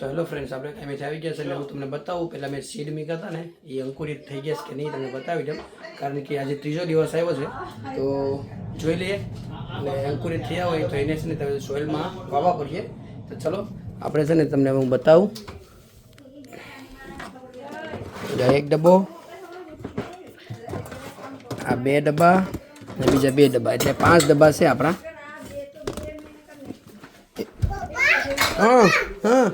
તો hello friends, આપણે કાંઈ આવી ગયા છે એટલે હું તમને બતાવું. પહેલાં મેં સીડ મૂક્યા હતા ને એ અંકુરિત થઈ ગયા છે કે નહીં તમને બતાવી દઉં, કારણ કે આજે ત્રીજો દિવસ આવ્યો છે. તો જોઈ લઈએ, અને અંકુરિત થયા હોય તો એને છે ને તમે સોઇલમાં વાવવા પડીએ. તો ચલો આપણે છે ને તમને હું બતાવું. એક ડબ્બો, આ 2 ડબ્બા અને બીજા 2 ડબ્બા, એટલે 5 ડબ્બા છે આપણા. હા હા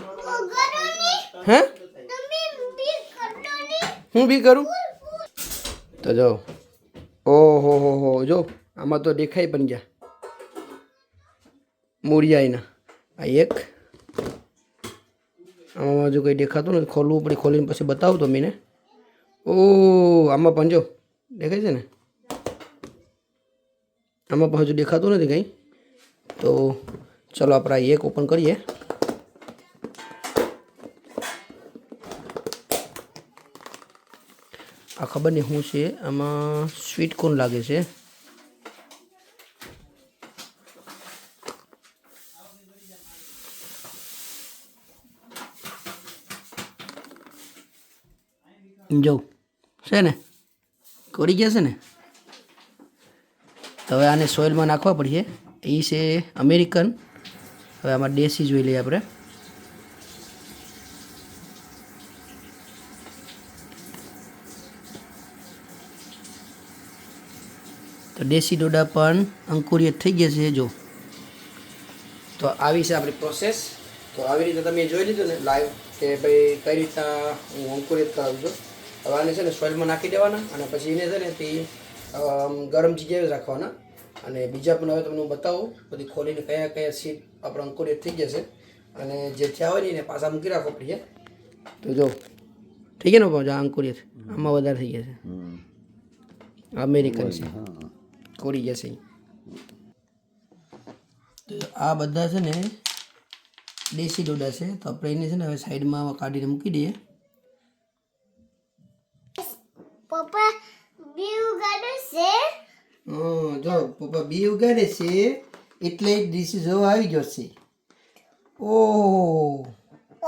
હે હું બી કરું તો જો. ઓહો હો જો, આમાં તો દેખાય પણ ગયા મૂળિયાના. આ એક આમાં જો કંઈ દેખાતું નથી, ખોલવું પડે. ખોલીને પછી બતાવું તો મને. ઓહ, આમાં પણ જો દેખાય છે ને, આમાં પણ હજુ દેખાતું નથી કંઈ. તો ચલો આપણે એક ઓપન કરીએ. આ ખબર નહીં શું છે, આમાં સ્વીટ કોર્ન લાગે છે. જો છે ને, કરી ગયા છે ને. તો હવે આને સોઇલમાં નાખવા પડીએ. એ છે અમેરિકન. હવે આમાં દેશી જોઈ લઈએ આપણે. તો દેશી ડોડા પણ અંકુરિત થઈ ગયા છે જો. તો આવી છે આપણી પ્રોસેસ. તો આવી રીતે તમે જોઈ લીધું ને લાઈવ કે ભાઈ કઈ રીતના હું અંકુરિત કરાવું છું. હવે આને છે ને સોઇલમાં નાખી દેવાના, અને પછી એને છે ને તે ગરમ જગ્યાએ રાખવાના. અને બીજા પણ હવે તમને હું બતાવું બધી ખોલીને કયા કયા સીડ આપણે અંકુરિત થઈ ગયા છે, અને જે થયા હોય ને એને પાછા મૂકી રાખવા પડીએ. તો જો થઈ ગયા ને પાછા અંકુરિત. આમાં વધારે થઈ ગયા છે. અમેરિકન છે, કોરી ગયા છે. તો આ બધા છે ને દેશી ડોડા છે. તો આપણે એને છે ને હવે સાઈડમાં કાઢીને મૂકી દઈએ. પપ્પા બી ઉગાડે છે. જો પપ્પા બી ઉગાડે છે, એટલે દેશી જો આવી ગયો છે. ઓહ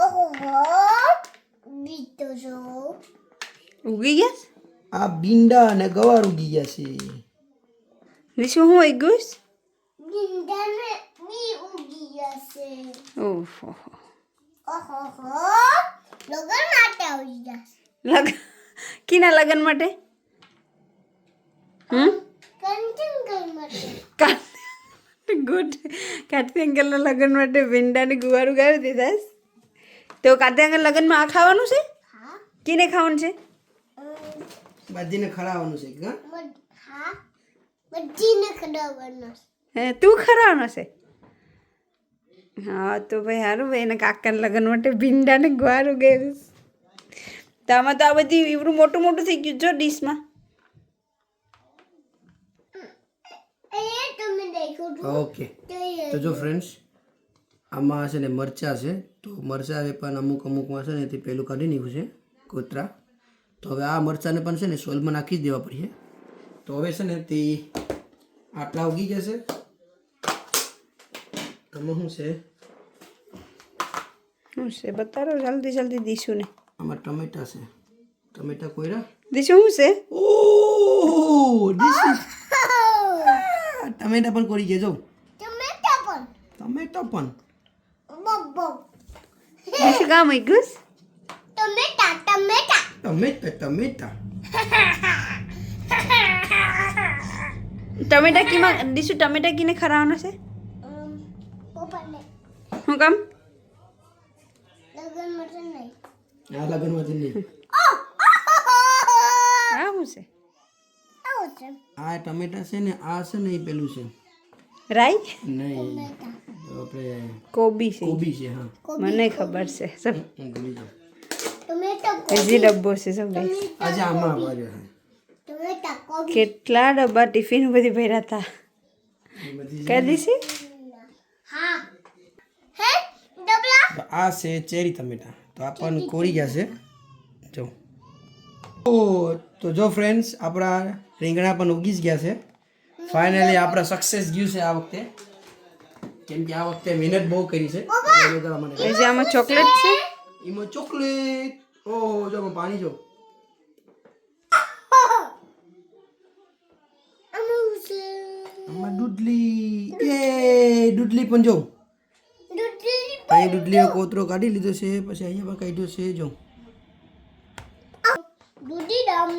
ઓહો બી તો જો ઉગી ગયા. આ ભીંડા અને ગવાર ઉગી ગયા છે. શું હું ઉગ્યું? ગિંડાને બી ઉગી જશે. ઓહો, ઓહો લગન માટે આવી જશે. લગન કીના લગન માટે? કંચન કઈ માટે ગુડ. કાર્તિક અંકલના લગન માટે ભીંડાને ગુવાર ઉગાડી દીધા. તો કાર્તિક અંકલ લગનમાં આ ખાવાનું છે? હા કીને ખાવાનું છે? બધીને ખરાવાનું છે. હા બધીને ખડાવવાનો. હે, તું ખરાવાનો છે? હા તો ભાઈ સારું ભાઈ, એના કાકાના લગન માટે ભીંડાને ગુવાર ઉગાડ્યું. તો આમાં તો આ બધી એવડું મોટું મોટું થઈ ગયું જો ડીશમાં. એ તમે દેખો ઓકે, તો જો ફ્રેન્ડ્સ, આમાં છે ને મરચાં છે. તો મરચાં એ પણ અમુકમાં છે ને તે પેલું કાઢી નાખ્યું છે કોતરા. તો હવે આ મરચાંને પણ છે ને સોઇલમાં નાખી જ દેવા પડીએ. તો હવે છે ને તે આટલા ઉગી જશે. આમાં શું છે? શું છે બતાવો જલ્દી જલ્દી દીશું ને. આમાં ટમેટા છે. ટમેટા કોયરા. દીશું શું છે? ઓહ ટમેટા પણ કોરી ગયા જો. ટમેટા પણ બબ્બો દીશું કામ ઉગ્યું? ટમેટા ટમેટા ટમેટા ટમેટા કીમાં દીશું ટમેટા કીને ખરાવાનો છે? પપ્પાને શું કામ? લગન માટે નહીં. આ લગનમાંથી નહીં. હા શું છે? આવું છે આ ટમેટા છે ને, આ છે ને એ પેલું છે રાઈ? નહીં, આપણે કોબી છે. કોબી છે. હા મને ખબર છે સબ. હું ભૂલી જાઉં. ટમેટા હજી ડબ્બો છે સબ. આજે આમાં આવ્યો છે. ટમેટા કોબી કેટલા ડબ્બા ટિફિન બધી ભર્યા હતા. એ બધી કઈ દીધી? હા હે ડબલા તો આ છે ચેરી ટમેટા. તો આ પણ કોરી ગયા છે જો. તો જો ફ્રેન્ડ્સ, આપણા રીંગણા પણ ઉગી જ ગયા છે. ફાઇનલી આપણા સક્સેસ ગયું છે આ વખતે. કેમ કે આ વખતે મહેનત બહુ કરી છે એટલે કરવા માટે એ જે આમાં ચોકલેટ છે એમાં ચોકલેટ ઓહો જો આમાં પાણી જો આમાં દૂધલી એ દૂધલી પણ જો અહીં દૂધલીનો કોતરો કાઢી લીધો છે પછી અહીંયા પણ કાઢ્યો છે જો દૂધી ડામ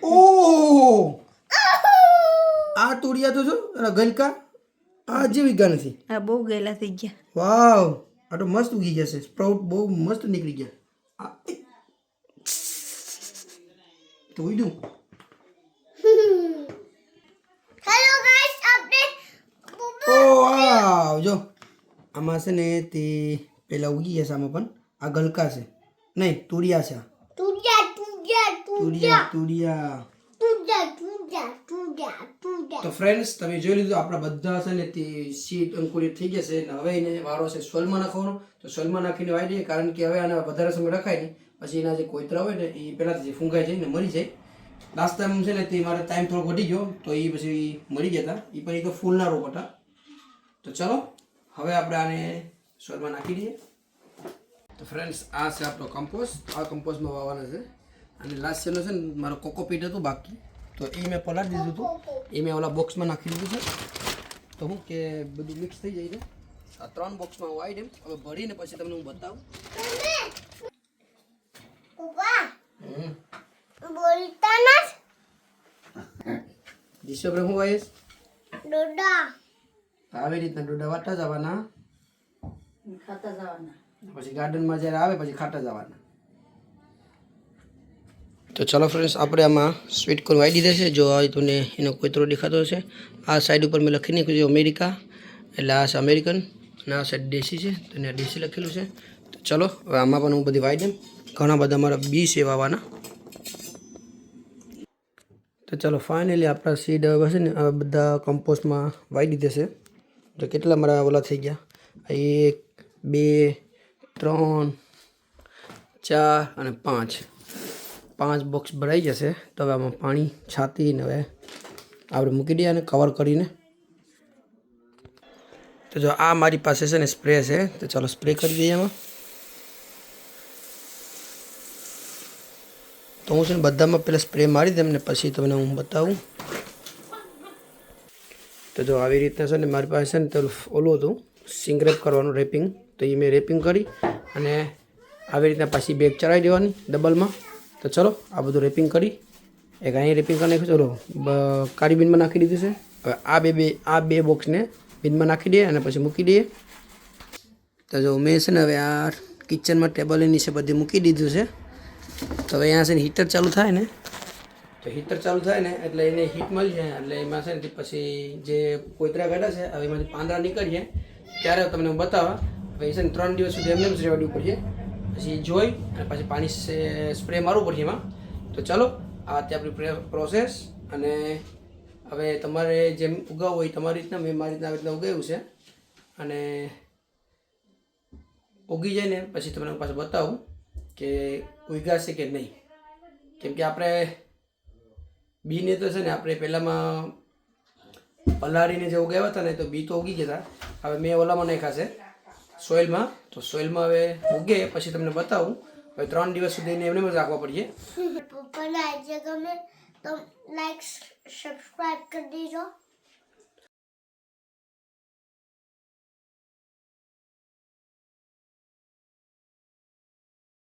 ઓહ આ તુડિયા તો જો ગલકા આ જેવી ગા નથી આ બહુ ગયેલા થઈ ગયા વાવ આ તો મસ્ત ઉગી ગયા છે સ્પ્રાઉટ બહુ મસ્ત નીકળી ગયા આ, એ. તો ઉડ્યું હેલો ગાઈસ આપણે ઓ વાવ જો આમાં છે ને તે પેલા ઉગી ગયા છે આમાં પણ આ ગલકા છે નહીં તુડિયા છે આ. તુડિયા તો ફ્રેન્ડ્સ તમે જોઈ લીધું આપણા બધા છે ને તે સીડ અંકુરિત થઈ ગયા છે અને હવે એને વારો છે સોલમાં નાખવાનો તો સોલમાં નાખીને વાઈ દઈએ કારણ કે હવે આને વધારે સમય રખાય નહીં પછી એના જે કોઈતરા હોય ને એ પહેલાંથી ફૂંકાઈ જાય ને મરી જાય લાસ્ટ ટાઈમ છે ને તે મારો ટાઈમ થોડો વધી ગયો તો એ પછી મરી ગયા હતા એ પણ એ તો ફૂલના રોપ હતા તો ચલો હવે આપણે આને સોલમાં નાખી દઈએ તો ફ્રેન્ડ્સ આ છે આપણો કમ્પોસ્ટ આ કમ્પોસ્ટમાં વાવવાના છે અને લાસ્ટ છે ને મારો કોકોપીટ હતું બાકી તો એ મેં પલાળી દીધું હતું એ મેં ઓલા બોક્સમાં નાખી દીધું છે તો હું કે બધું મિક્સ થઈ જાય છે આ 3 બોક્સમાં હું આવી દઉં હવે ભરીને પછી તમને હું બતાવું બોલતા નથી દિશો આપણે હું આવીશ ડોડા આવી રીતના ડોડા વાટતા જવાના ખાતા જવાના પછી ગાર્ડનમાં જ્યારે આવે પછી ખાટા જવાના તો ચલો ફ્રેન્ડ્સ આપણે આમાં સ્વીટ કોર્ન વાઈ દીધા છે જો આ તમને એનો કોઈતરો દેખાતો હશે આ સાઈડ ઉપર મેં લખી નાખ્યું છે અમેરિકા એટલે આ છે અમેરિકન અને આ સાઈડ દેશી છે તો એને દેશી લખેલું છે તો ચલો હવે આમાં પણ હું બધી વાઈ દઉં ઘણા બધા મારા બી છે વાવવાના તો ચલો ફાઇનલી આપણા સીડ હવે છે ને આ બધા કમ્પોસ્ટમાં વાઈ દીધા છે તો કેટલા મારા ઓલા થઈ ગયા 1 2 3 4 અને 5 બોક્સ ભરાઈ જશે તો હવે આમાં પાણી છાંટીને હવે આપણે મૂકી દઈએ અને કવર કરીને તો જો આ મારી પાસે છે ને સ્પ્રે છે તો ચાલો સ્પ્રે કરી દઈએ એમાં તો હું છે ને બધામાં પહેલાં સ્પ્રે મારી દઉં ને પછી તમને હું બતાવું તો જો આવી રીતના છે ને મારી પાસે છે ને તો ઓલું હતું સિંગરેપ કરવાનું રેપિંગ તો એ મેં રેપિંગ કરી અને આવી રીતના પાછી બેગ ચડાવી દેવાની ડબલમાં તો ચલો આ બધું રેપિંગ કરી એક અહીંયા રેપિંગ કરી નાખ્યું ચલો કાળી બિનમાં નાખી દીધું છે હવે આ બે બોક્સને બિનમાં નાખી દઈએ અને પછી મૂકી દઈએ તો જો મેં છે ને હવે આ કિચનમાં ટેબલની નીચે બધી મૂકી દીધું છે તો હવે અહીંયા છે ને હીટર ચાલુ થાય ને તો હીટર ચાલુ થાય ને એટલે એને હીટ મળી જાય એટલે એમાં છે ને પછી જે કોઈતરા કાઢ્યા છે હવે એમાંથી પાંદડા નીકળી જાય ત્યારે તમને હું બતાવવા હવે છે ને 3 દિવસ સુધી એમને જ રહેવાનું પડશે પછી જોઈ અને પછી પાણી સ્પ્રે મારવું પડશે એમાં તો ચાલો આ તે આપણી પ્રોસેસ અને હવે તમારે જેમ ઉગાવવું હોય તમારી રીતના મેં મારી રીતના આવી રીતના ઉગાવ્યું છે અને ઉગી જાય ને પછી તમને હું પાછું બતાવું કે ઉગાશે કે નહીં કેમ કે આપણે બીને તો છે ને આપણે પહેલાંમાં પલાળીને જે ઉગાવ્યા હતા ને તો બી તો ઉગી ગયા હતા હવે મેં ઓલામાં નાખ્યા છે સોઇલમાં તો સોઇલમાં હવે ઉગે પછી તમને બતાવું હવે 3 દિવસ સુધી એને એમને જ રાખવા પડશે પપ્પાને આજે ગમે તો લાઈક સબસ્ક્રાઇબ કરી દેજો